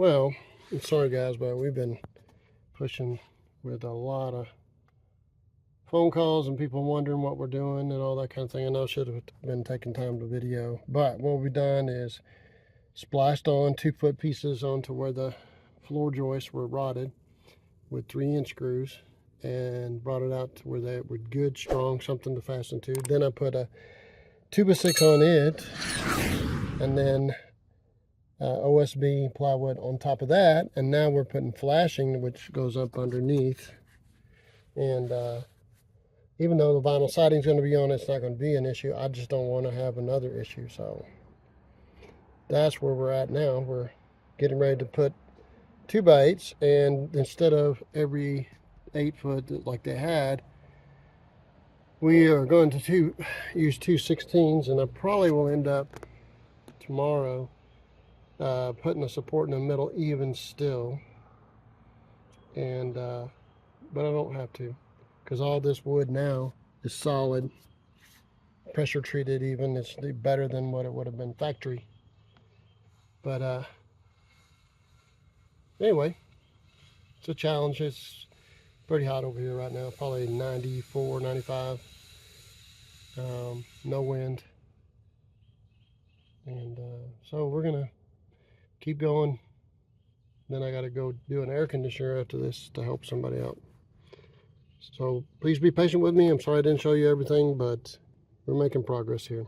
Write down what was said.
Well, I'm sorry guys, but we've been pushing with a lot of phone calls and people wondering what we're doing and all that kind of thing. I know I should have been taking time to video, but what we've done is spliced on 2-foot pieces onto where the floor joists were rotted with 3-inch screws and brought it out to where they were good, strong, something to fasten to. Then I put a 2x6 on it and then OSB plywood on top of that, and now we're putting flashing which goes up underneath. And even though the vinyl siding is going to be on, it's not going to be an issue. I just don't want to have another issue, so that's where we're at now. We're getting ready to put 2x8s, and instead of every 8-foot like they had, we are going to use 2/16s, and I probably will end up tomorrow putting a support in the middle even still, and but I don't have to, because all this wood now is solid, pressure treated. Even it's better than what it would have been factory. But anyway, it's a challenge. It's pretty hot over here right now, probably 94, 95. No wind, and so we're gonna keep going. Then I got to go do an air conditioner after this to help somebody out. So please be patient with me. I'm sorry I didn't show you everything, but we're making progress here.